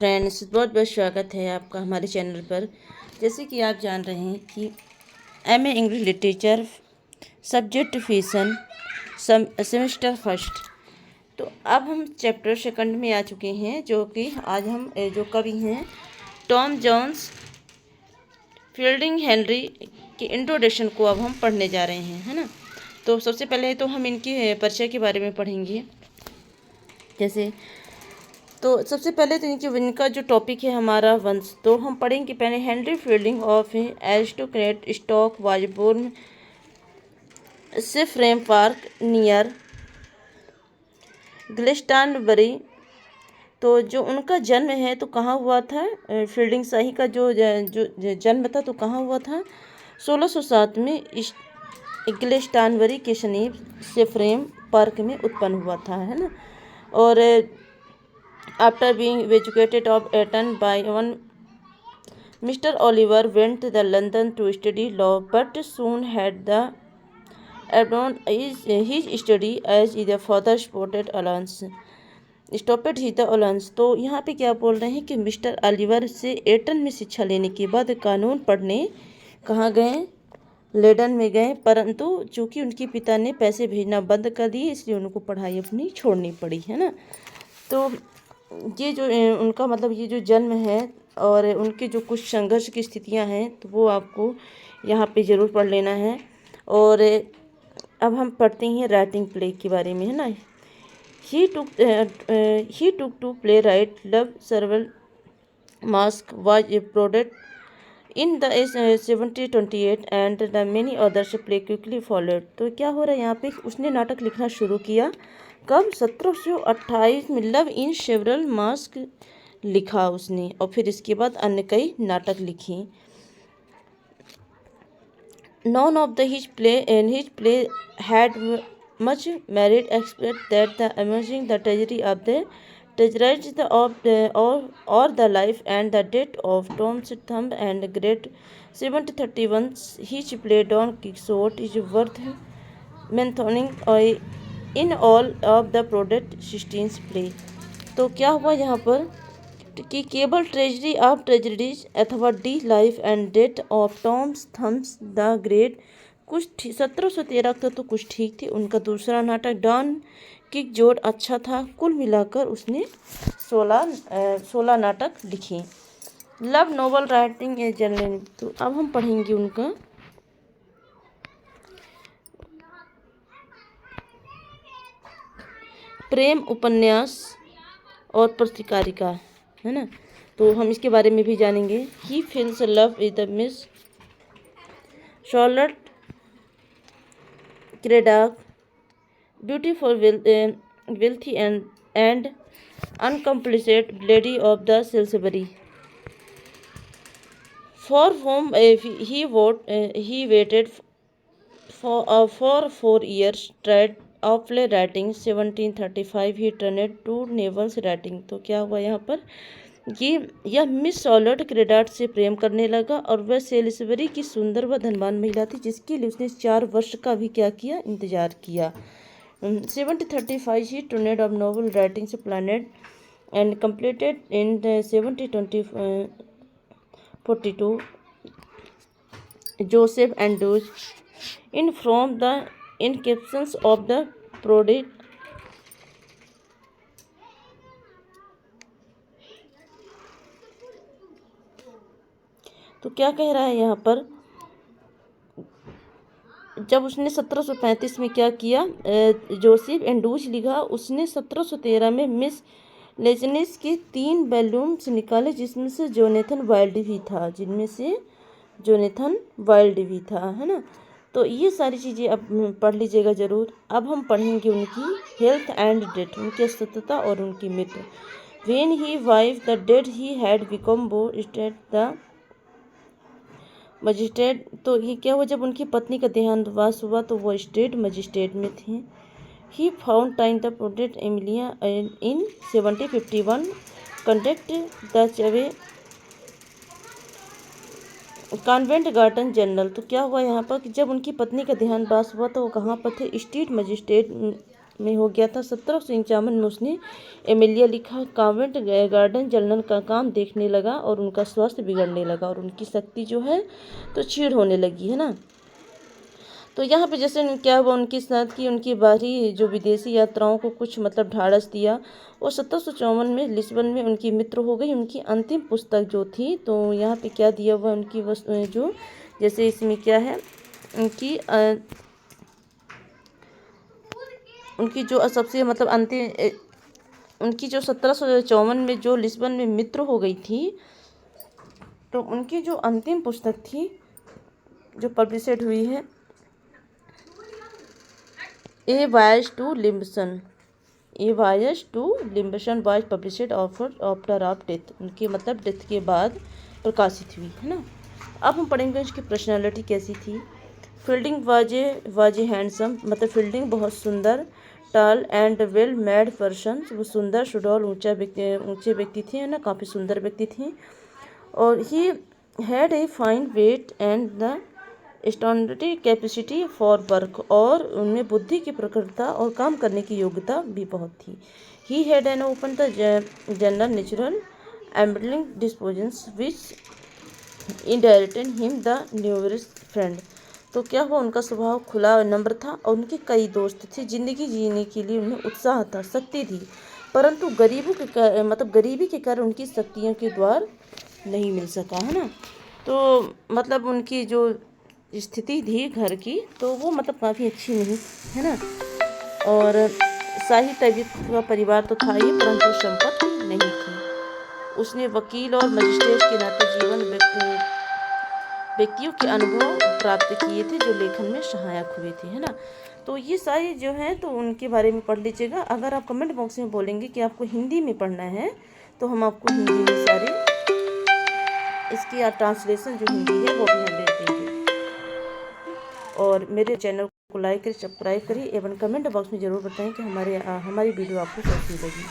Friends, बहुत बहुत स्वागत है आपका हमारे चैनल पर। जैसे कि आप जान रहे हैं कि MA English literature subject fiction semester first, तो अब हम चैप्टर सेकंड में आ चुके हैं, जो कि आज हम जो कवि हैं टॉम जोन्स फील्डिंग हेनरी की इंट्रोडक्शन को अब हम पढ़ने जा रहे हैं, है ना। तो सबसे पहले तो हम इनकी परिचय के बारे में पढ़ेंगे। जैसे तो सबसे पहले तो इनका जो टॉपिक है हमारा वंश, तो हम पढ़ेंगे पहले। Henry Fielding of aristocrat stock was born Sharpham Park near Glastonbury. तो जो उनका जन्म है तो कहाँ हुआ था, फील्डिंग शाही का जो जन्म था तो कहाँ हुआ था, 1607 में ग्लिस्टनबरी के समीप सेफ्रेम पार्क में उत्पन्न हुआ था, है ना। और after being educated of Eton by one Mr. Oliver went to the London to study law, but soon had the abandoned his study as his father spotted allowance। तो यहाँ पे क्या बोल रहे हैं कि मिस्टर ऑलिवर से एटन में शिक्षा लेने के बाद कानून पढ़ने कहाँ गए, लेडन में गए, परंतु चूँकि उनके पिता ने पैसे भेजना बंद कर दिए इसलिए उनको पढ़ाई अपनी छोड़नी पड़ी, है ना। तो ये जो उनका मतलब ये जो जन्म है और उनके जो कुछ संघर्ष की स्थितियां हैं तो वो आपको यहाँ पे ज़रूर पढ़ लेना है। और अब हम पढ़ते हैं राइटिंग प्ले के बारे में, है ना। He took to play write love several masques was a product in the 1728 and the many others play quickly followed. तो क्या हो रहा है यहाँ पे, उसने नाटक लिखना शुरू किया कब, 1728 में लव इन सेवरल मास्क लिखा उसने, और फिर इसके बाद अन्य कई नाटक लिखी। None of the his play had much merit expect that the amazing the treasury of the treasuries of और the life and the death of Tom's thumb and great 1731 his play Don Quixote is worth mentioning in all of the product 16 play. तो क्या हुआ यहाँ पर कि केबल treasury of treasuries अथवा the life and death of Tom's thumbs the great कुछ 1713 तक तो कुछ ठीक थी। उनका दूसरा नाटक डॉन किक जोड़ अच्छा था। कुल मिलाकर उसने 16 नाटक लिखे। Love novel writing a journal, तो अब हम पढ़ेंगे उनका प्रेम उपन्यास और पत्रिकारिका, है ना। तो हम इसके बारे में भी जानेंगे। He feels love with the Miss Charlotte Cradock beautiful wealthy and accomplished lady of the Salisbury for whom he waited for 4 years, tried of play writing 1735 he turned to novels writing। तो क्या हुआ यहाँ पर, यह miss शॉर्लट क्रेडाट से प्रेम करने लगा और वह सेलिसबरी की सुंदर व धनवान महिला थी जिसके लिए उसने 4 वर्ष का भी क्या किया, इंतजार किया। 1735 he turned of novel writing से planet and completed in 1742 Joseph Andrews in from the inscriptions of the prodigy। तो क्या कह रहा है यहाँ पर, जब उसने 1735 में क्या किया, जोसेफ एंडूज लिखा। उसने 1713 में मिस लेजनिस के 3 वॉल्यूम्स निकाले जिनमें से जोनेथन वाइल्ड भी था, है ना। तो ये सारी चीज़ें अब पढ़ लीजिएगा ज़रूर। अब हम पढ़ेंगे उनकी हेल्थ एंड डेथ, उनकी अस्वस्थता और उनकी मृत्यु। When he wife the dead he had become बो स्टेट द मजिस्ट्रेट। तो ये क्या हुआ, जब उनकी पत्नी का देहांतवास हुआ तो वो स्टेट मजिस्ट्रेट में थी। He found time the protect Emilia in 1751 conduct the चवे कॉन्वेंट गार्डन जनरल। तो क्या हुआ यहाँ पर कि जब उनकी पत्नी का देहांतवास हुआ तो वो कहाँ पर थे, स्टेट मजिस्ट्रेट में हो गया था। 1751 में उसने एमिलिया लिखा। कावेंट गार्डन जलने का काम देखने लगा और उनका स्वास्थ्य बिगड़ने लगा और उनकी शक्ति जो है तो क्षीण होने लगी, है ना। तो यहाँ पे जैसे क्या हुआ उनके साथ कि उनकी बाहरी जो विदेशी यात्राओं को कुछ मतलब ढाढ़स दिया और 1754 में लिस्बन में उनकी मित्र हो गई। उनकी अंतिम पुस्तक जो थी, तो यहाँ पे क्या दिया हुआ उनकी जो जैसे इसमें क्या है उनकी जो सबसे मतलब अंतिम उनकी जो 1754 में जो लिस्बन में मित्र हो गई थी, तो उनकी जो अंतिम पुस्तक थी जो पब्लिशड हुई है, a voyage to Lisbon was published after of death. उनकी मतलब डेथ के बाद प्रकाशित हुई, है ना। अब हम पढ़ेंगे उसकी पर्सनालिटी कैसी थी। फील्डिंग वाज ए हैंडसम, मतलब फील्डिंग बहुत सुंदर। Tall and well made person, वो सुंदर सुडौल ऊंचे व्यक्ति थे, है ना, काफ़ी सुंदर व्यक्ति थे। और he had a fine weight and the standard capacity for work, और उनमें बुद्धि की प्रखरता और काम करने की योग्यता भी बहुत थी। He had an open the general natural amiable dispositions which endeared him the numerous friend. तो क्या हुआ, उनका स्वभाव खुला और नम्र था और उनके कई दोस्त थे। जिंदगी जीने के लिए उनमें उत्साह था, शक्ति थी, परंतु गरीबी के कारण उनकी शक्तियों के द्वार नहीं मिल सका, है ना। तो मतलब उनकी जो स्थिति थी घर की, तो वो मतलब काफ़ी अच्छी नहीं, है ना। और शाही तबीयत का परिवार तो था ही, परंतु संपत्ति नहीं थी। उसने वकील और मजिस्ट्रेट के नाते जीवन व्यक्तियों के अनुभव प्राप्त किए थे जो लेखन में सहायक हुए थे, है ना। तो ये सारी जो है तो उनके बारे में पढ़ लीजिएगा। अगर आप कमेंट बॉक्स में बोलेंगे कि आपको हिंदी में पढ़ना है, तो हम आपको हिंदी में सारे इसकी ट्रांसलेशन जो हिंदी है वो भी हम भेज देंगे। और मेरे चैनल को लाइक करिए, सब्सक्राइब करिए एवं कमेंट बॉक्स में ज़रूर बताएं कि हमारी वीडियो आपको कैसी लगी।